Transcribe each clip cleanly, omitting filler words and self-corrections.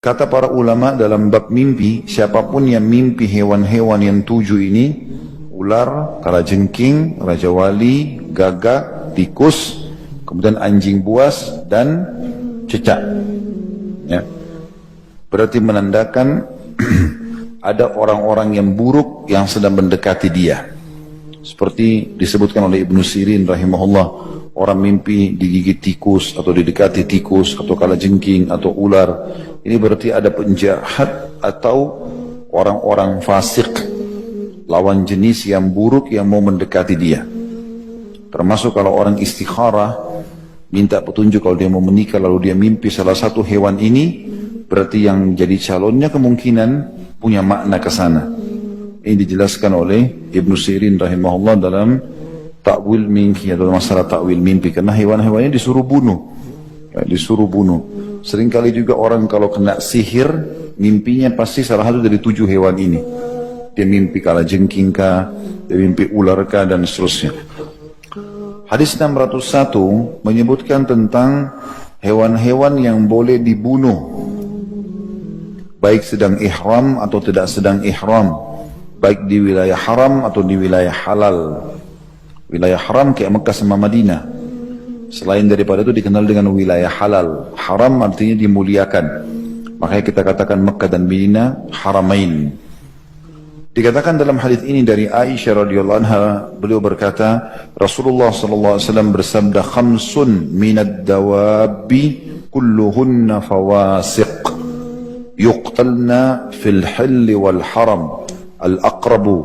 Kata para ulama dalam bab mimpi, siapapun yang mimpi hewan-hewan yang 7 ini, ular, kalajengking, raja wali, gagak, tikus, kemudian anjing buas dan cecak. Ya. Berarti menandakan ada orang-orang yang buruk yang sedang mendekati dia. Seperti disebutkan oleh Ibnu Sirin rahimahullah, orang mimpi digigit tikus atau didekati tikus atau kalajengking atau ular. Ini berarti ada penjahat atau orang-orang fasik, lawan jenis yang buruk yang mau mendekati dia. Termasuk kalau orang istikharah, minta petunjuk kalau dia mau menikah lalu dia mimpi salah satu hewan ini, berarti yang jadi calonnya kemungkinan punya makna ke sana. Ini dijelaskan oleh Ibnu Sirin rahimahullah dalam Ta'wil Mimpi atau masalah ta'wil mimpi, karena hewan-hewannya disuruh bunuh. Ya, disuruh bunuh. Seringkali juga orang kalau kena sihir, mimpinya pasti salah satu dari 7 hewan ini. Dia mimpi kalajengking kah, dia mimpi ular kah, dan seterusnya. Hadis 601 menyebutkan tentang hewan-hewan yang boleh dibunuh, baik sedang ihram atau tidak sedang ihram, baik di wilayah haram atau di wilayah halal. Wilayah haram kayak Mekah sama Madinah. Selain daripada itu dikenal dengan wilayah halal. Haram artinya dimuliakan. Makanya kita katakan Mekah dan Madinah haramain. Dikatakan dalam hadis ini dari Aisyah radhiyallahu anha, beliau berkata, Rasulullah sallallahu alaihi wasallam bersabda, "Khamsun minad dawabi kulluhunna fawasiq yuqtalna fil hill wal haram, al-aqrabu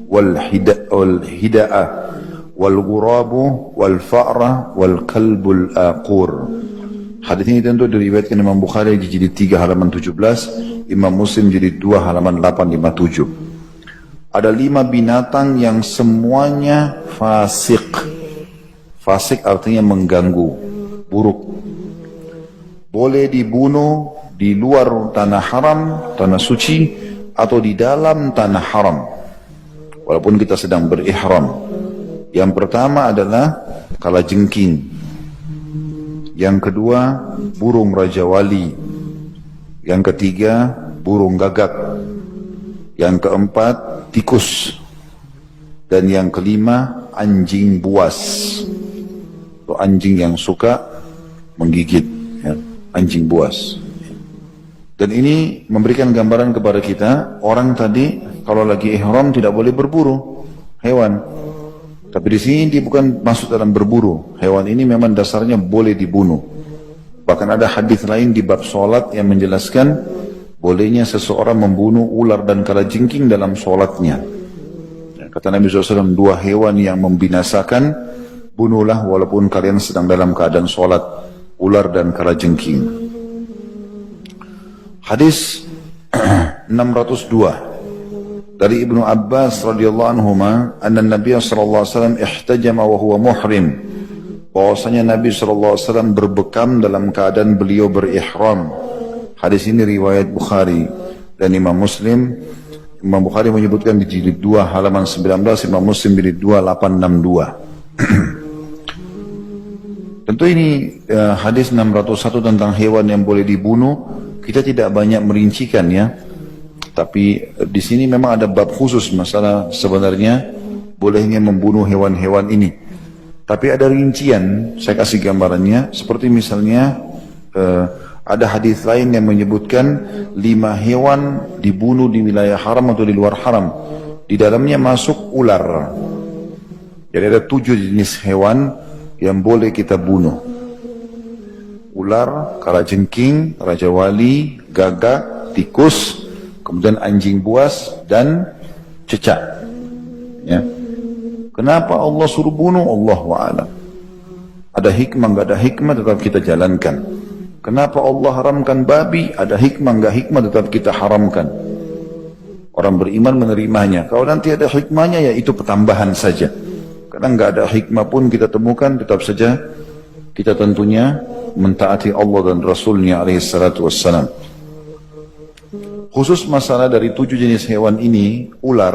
wal hida'ah wal ghurabu wal fa'ra wal kalbul aqur." Hadis ini tentu diriwayatkan Imam Bukhari di jilid 3 halaman 17, Imam Muslim jilid 2 halaman 857. Ada 5 binatang yang semuanya fasik. Fasik artinya mengganggu, buruk. Boleh dibunuh di luar tanah haram, tanah suci, atau di dalam tanah haram, walaupun kita sedang berihram. Yang pertama adalah kalajengking. Yang kedua, burung raja wali. Yang ketiga, burung gagak. Yang keempat, tikus. Dan yang kelima, anjing buas. Itu anjing yang suka menggigit, ya, anjing buas. Dan ini memberikan gambaran kepada kita, orang tadi kalau lagi ihram tidak boleh berburu hewan. Tapi di sini dia bukan masuk dalam berburu. Hewan ini memang dasarnya boleh dibunuh. Bahkan ada hadis lain di bab sholat yang menjelaskan bolehnya seseorang membunuh ular dan kalajengking dalam sholatnya. Kata Nabi SAW, 2 hewan yang membinasakan, bunuhlah walaupun kalian sedang dalam keadaan sholat, ular dan kalajengking. Hadis 602 dari Ibnu Abbas radhiyallahu anhuma, anna Nabi sallallahu alaihi wasallam ihtajama wa huwa muhrim, bahwasanya Nabi sallallahu alaihi wasallam berbekam dalam keadaan beliau berihram. Hadis ini riwayat Bukhari dan Imam Muslim. Imam Bukhari menyebutkan di jilid 2 halaman 19, Imam Muslim jilid 2 862. Tentu ini hadis 601 tentang hewan yang boleh dibunuh. Kita tidak banyak merincikan, ya. Tapi di sini memang ada bab khusus masalah sebenarnya bolehnya membunuh hewan-hewan ini. Tapi ada rincian, saya kasih gambarannya. Seperti misalnya ada hadis lain yang menyebutkan 5 hewan dibunuh di wilayah haram atau di luar haram. Di dalamnya masuk ular. Jadi ada 7 jenis hewan yang boleh kita bunuh. Ular, kalajengking, raja wali, gagak, tikus, kemudian anjing buas dan cecak. Ya. Kenapa Allah suruh bunuh? Allahu a'lam. Ada hikmah, enggak ada hikmah, tetap kita jalankan. Kenapa Allah haramkan babi? Ada hikmah, enggak hikmah, tetap kita haramkan. Orang beriman menerimanya. Kalau nanti ada hikmahnya, ya itu pertambahan saja. Karena enggak ada hikmah pun kita temukan, tetap saja kita tentunya mentaati Allah dan Rasulnya alaihi salatu wassalam. Khusus masalah dari 7 jenis hewan ini, ular,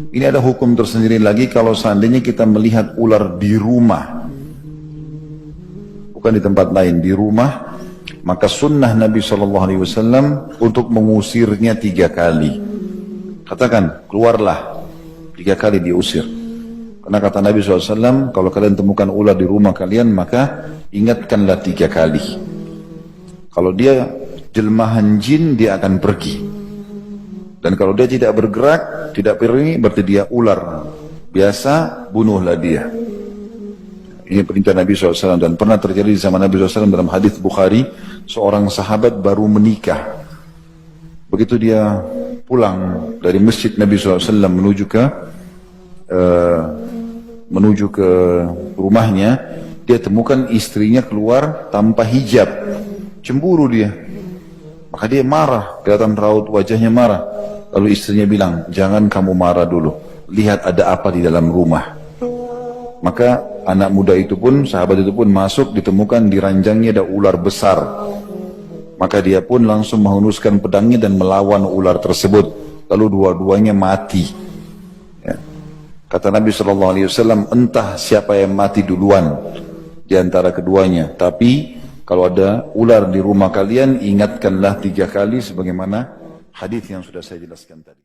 ini ada hukum tersendiri lagi kalau seandainya kita melihat ular di rumah, bukan di tempat lain, di rumah, maka sunnah Nabi SAW untuk mengusirnya 3 kali. Katakan, keluarlah, 3 kali diusir. Karena kata Nabi SAW, kalau kalian temukan ular di rumah kalian, maka ingatkanlah 3 kali. Kalau dia jelmahan jin, dia akan pergi. Dan kalau dia tidak bergerak, tidak pergi, berarti dia ular biasa, bunuhlah dia. Ini perintah Nabi SAW, dan pernah terjadi di zaman Nabi SAW dalam hadis Bukhari, seorang sahabat baru menikah. Begitu dia pulang dari masjid Nabi SAW menuju ke rumahnya, dia temukan istrinya keluar tanpa hijab. Cemburu dia. Maka dia marah, kelihatan raut wajahnya marah. Lalu istrinya bilang, jangan kamu marah dulu, lihat ada apa di dalam rumah. Maka anak muda itu pun, sahabat itu pun masuk, ditemukan di ranjangnya ada ular besar. Maka dia pun langsung menghunuskan pedangnya dan melawan ular tersebut. Lalu dua-duanya mati. Ya. Kata Nabi SAW, entah siapa yang mati duluan di antara keduanya. Tapi kalau ada ular di rumah kalian, ingatkanlah 3 kali sebagaimana hadis yang sudah saya jelaskan tadi.